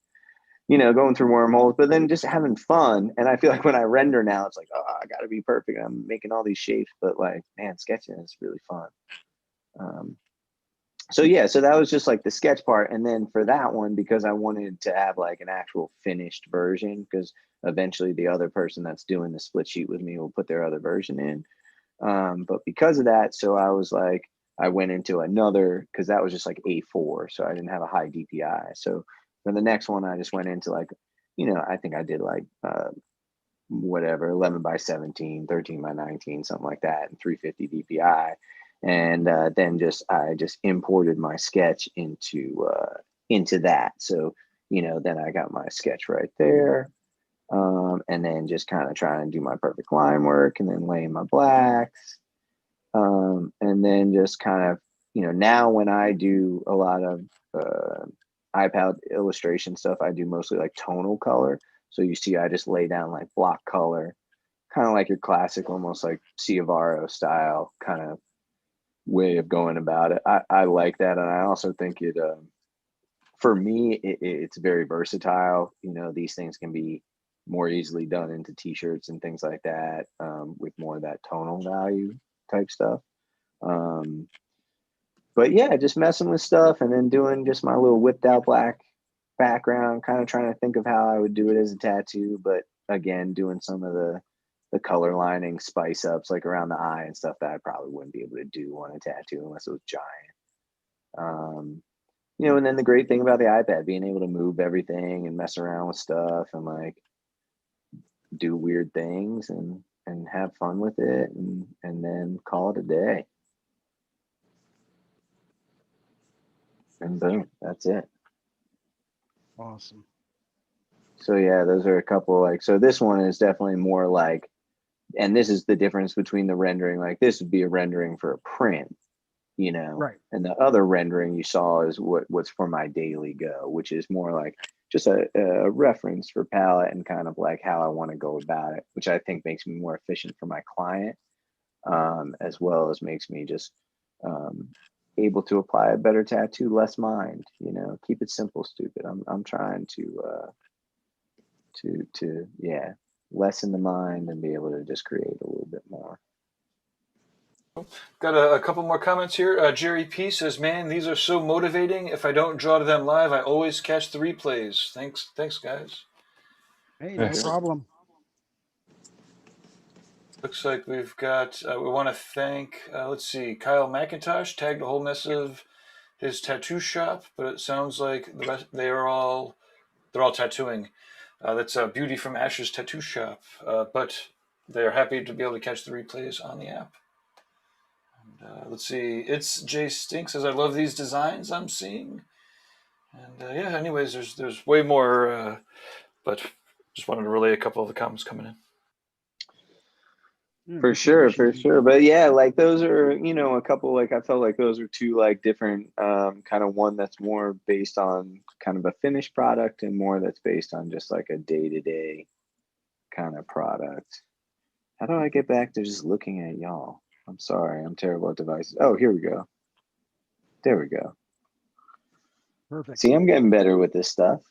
[SPEAKER 3] You know, going through wormholes, but then just having fun. And I feel like when I render now, it's like, oh, I got to be perfect. I'm making all these shapes, but like, man, sketching is really fun. So yeah, so that was just like the sketch part. And then for that one, because I wanted to have like an actual finished version, because eventually the other person that's doing the split sheet with me will put their other version in. But because of that, so I was like, I went into another, because that was just like A4, so I didn't have a high DPI. So for the next one, I just went into like, you know, I think I did like whatever, 11 by 17, 13 by 19, something like that, and 350 DPI. And then I just imported my sketch into that. So, you know, then I got my sketch right there. And then just kind of trying to do my perfect line work, and then laying my blacks. And then just kind of, you know, now when I do a lot of iPad illustration stuff, I do mostly like tonal color. So you see, I just lay down like block color, kind of like your classic, almost like Ciavaro style kind of way of going about it. I like that. And I also think it, for me, it's very versatile. You know, these things can be more easily done into t-shirts and things like that, with more of that tonal value type stuff. But yeah, just messing with stuff, and then doing just my little whipped out black background, kind of trying to think of how I would do it as a tattoo, but again, doing some of the color lining spice ups like around the eye and stuff that I probably wouldn't be able to do on a tattoo unless it was giant. You know, and then the great thing about the iPad, being able to move everything and mess around with stuff and like do weird things and have fun with it, and then call it a day. And boom, that's it.
[SPEAKER 2] Awesome.
[SPEAKER 3] So yeah, those are a couple, like, so this one is definitely more like, and this is the difference between the rendering, like this would be a rendering for a print, you know,
[SPEAKER 2] Right.
[SPEAKER 3] and the other rendering you saw is what's for my daily go, which is more like just a reference for palette and kind of like how I want to go about it, which I think makes me more efficient for my client, as well as makes me just able to apply a better tattoo, less mind, you know, keep it simple, stupid. I'm trying to yeah, lessen the mind and be able to just create a little bit more.
[SPEAKER 1] Got a couple more comments here. Jerry P says, "Man, these are so motivating. If I don't draw to them live, I always catch the replays. Thanks, guys."
[SPEAKER 2] Hey, no
[SPEAKER 4] Nice.
[SPEAKER 2] problem.
[SPEAKER 1] Looks like we've got. We want to thank. Let's see, Kyle McIntosh tagged a whole mess of his tattoo shop, but it sounds like the rest they're all tattooing. That's Beauty from Ashes Tattoo Shop, but they're happy to be able to catch the replays on the app. Let's see. It's Jay Stink says, "I love these designs I'm seeing." And yeah, anyways, there's way more, but just wanted to relay a couple of the comments coming in.
[SPEAKER 2] Yeah,
[SPEAKER 3] For
[SPEAKER 2] much
[SPEAKER 3] sure,
[SPEAKER 2] appreciated.
[SPEAKER 3] but yeah, like those are, a couple, like I felt like those are two like different, kind of one that's more based on kind of a finished product and more that's based on just like a day-to-day kind of product. How do I get back to just looking at y'all? I'm sorry, I'm terrible at devices. Oh, here we go. There we go.
[SPEAKER 2] Perfect.
[SPEAKER 3] See, I'm getting better with this stuff.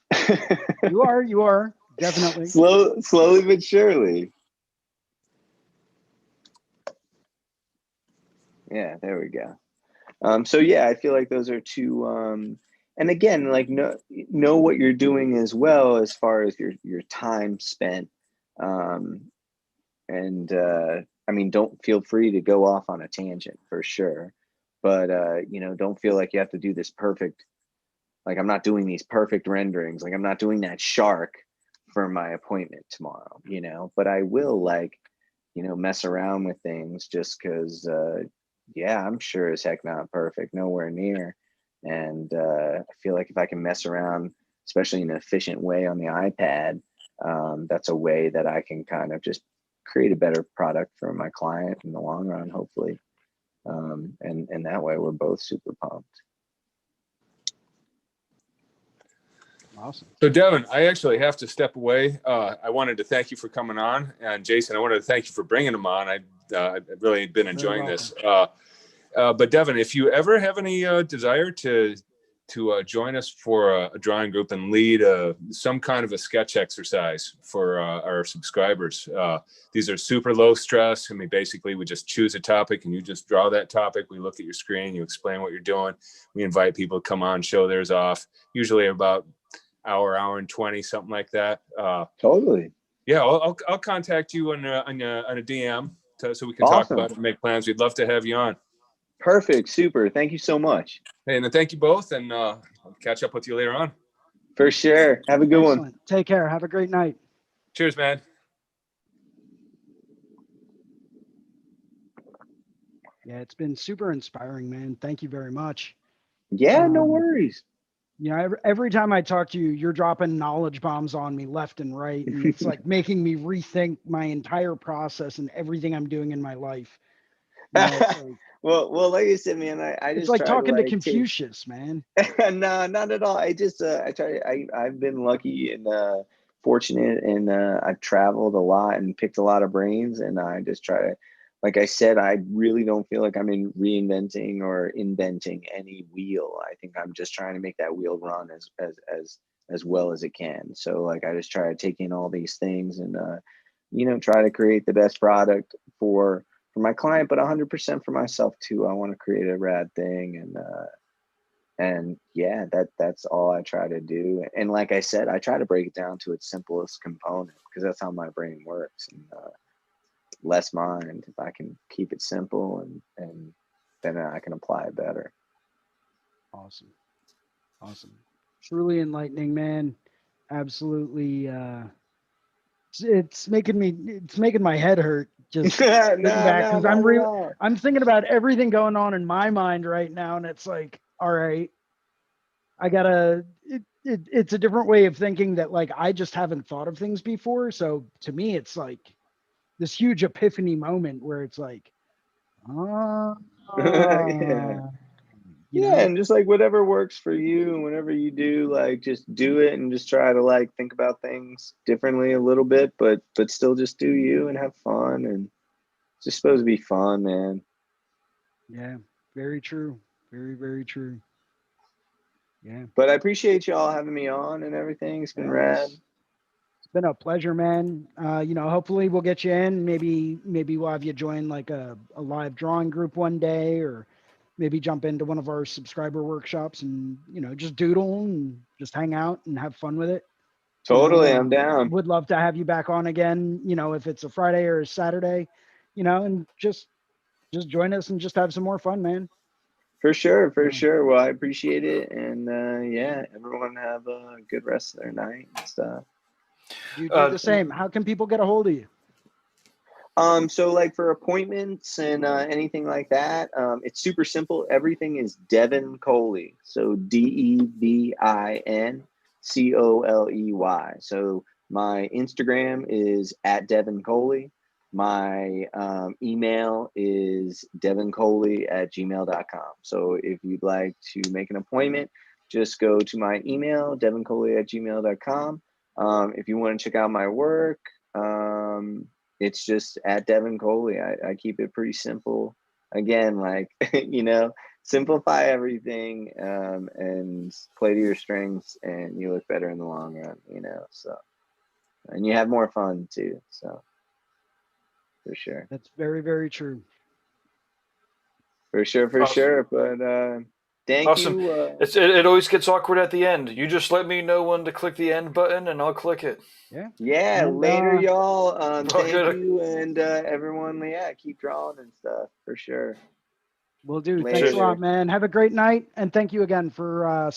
[SPEAKER 2] You are definitely.
[SPEAKER 3] Slowly but surely. Yeah, there we go. So yeah, I feel like those are two. And again, like know what you're doing as well as far as your time spent. And I mean, don't feel free to go off on a tangent for sure, but don't feel like you have to do this perfect. Like I'm not doing these perfect renderings. Like I'm not doing that shark for my appointment tomorrow. But I will mess around with things just because. Yeah, I'm sure as heck not perfect, nowhere near. And I feel like if I can mess around, especially in an efficient way on the iPad, that's a way that I can kind of just create a better product for my client in the long run, hopefully. And that way we're both super pumped.
[SPEAKER 2] Awesome.
[SPEAKER 4] So Devin, I actually have to step away. I wanted to thank you for coming on, and Jason, I wanted to thank you for bringing him on. I've really been enjoying this. But Devin, if you ever have any desire to join us for a drawing group and lead some kind of a sketch exercise for our subscribers, these are super low stress. I mean, basically, we just choose a topic and you just draw that topic. We look at your screen, you explain what you're doing. We invite people to come on, show theirs off. Usually about hour and 20, something like that.
[SPEAKER 3] Totally.
[SPEAKER 4] Yeah, I'll contact you on a DM so we can talk
[SPEAKER 3] Awesome.
[SPEAKER 4] about it and make plans. We'd love to have you on.
[SPEAKER 3] Perfect. Super. Thank you so much.
[SPEAKER 4] Hey, and then thank you both, and I'll catch up with you later on.
[SPEAKER 3] For sure. Have a good one.
[SPEAKER 2] Excellent. Take care. Have a great night.
[SPEAKER 4] Cheers, man.
[SPEAKER 2] Yeah, it's been super inspiring, man. Thank you very much.
[SPEAKER 3] Yeah, no worries.
[SPEAKER 2] Every time I talk to you, you're dropping knowledge bombs on me left and right. And it's like making me rethink my entire process and everything I'm doing in my life.
[SPEAKER 3] Well, like I said, man, I
[SPEAKER 2] it's
[SPEAKER 3] just
[SPEAKER 2] like
[SPEAKER 3] try
[SPEAKER 2] talking to
[SPEAKER 3] take...
[SPEAKER 2] Confucius, man.
[SPEAKER 3] No, not at all. I try. I've been lucky and fortunate, and I've traveled a lot and picked a lot of brains, and I just try to, like I said, I really don't feel like I'm reinventing or inventing any wheel. I think I'm just trying to make that wheel run as well as it can. So like I just try to take in all these things and try to create the best product for my client, but 100% for myself too. I want to create a rad thing, and yeah, that's all I try to do. And like I said, I try to break it down to its simplest component because that's how my brain works. And less mind, if I can keep it simple, and then I can apply it better.
[SPEAKER 2] Awesome. Truly enlightening, man. Absolutely. It's making my head hurt just sitting back because I'm thinking about everything going on in my mind right now, and it's like, all right, I gotta. It's a different way of thinking that like I just haven't thought of things before. So to me, it's like this huge epiphany moment where it's like,
[SPEAKER 3] yeah, and just like whatever works for you and whatever you do, like just do it and just try to like think about things differently a little bit, but still just do you and have fun. And it's just supposed to be fun, man.
[SPEAKER 2] Yeah, very true. Very, very true. Yeah.
[SPEAKER 3] But I appreciate y'all having me on and everything. It's been rad.
[SPEAKER 2] It's been a pleasure, man. Hopefully we'll get you in. Maybe we'll have you join like a live drawing group one day, or maybe jump into one of our subscriber workshops and, just doodle and just hang out and have fun with it.
[SPEAKER 3] Totally, I'm down.
[SPEAKER 2] Would love to have you back on again, if it's a Friday or a Saturday, and just join us and just have some more fun, man.
[SPEAKER 3] For sure, for
[SPEAKER 2] Yeah.
[SPEAKER 3] sure. Well, I appreciate it. And yeah, everyone have a good rest of their night and stuff.
[SPEAKER 2] You do the same. How can people get a hold of you?
[SPEAKER 3] So like for appointments and anything like that, it's super simple. Everything is Devin Coley. So DevinColey. So my Instagram is @DevinColey. My email is devincoley@gmail.com. So if you'd like to make an appointment, just go to my email, devincoley@gmail.com. If you want to check out my work, it's just @Devin Coley. I keep it pretty simple. Again, like, simplify everything and play to your strengths, and you look better in the long run, so, and you have more fun too. So for sure.
[SPEAKER 2] That's very, very true.
[SPEAKER 3] For sure. But thank
[SPEAKER 1] Awesome.
[SPEAKER 3] you.
[SPEAKER 1] It always gets awkward at the end. You just let me know when to click the end button, and I'll click it.
[SPEAKER 2] Yeah.
[SPEAKER 3] And, later, y'all. Thank
[SPEAKER 1] good.
[SPEAKER 3] you, and everyone. Yeah, keep drawing and stuff for sure.
[SPEAKER 2] Will do.
[SPEAKER 3] Later.
[SPEAKER 2] Thanks a lot, man. Have a great night, and thank you again for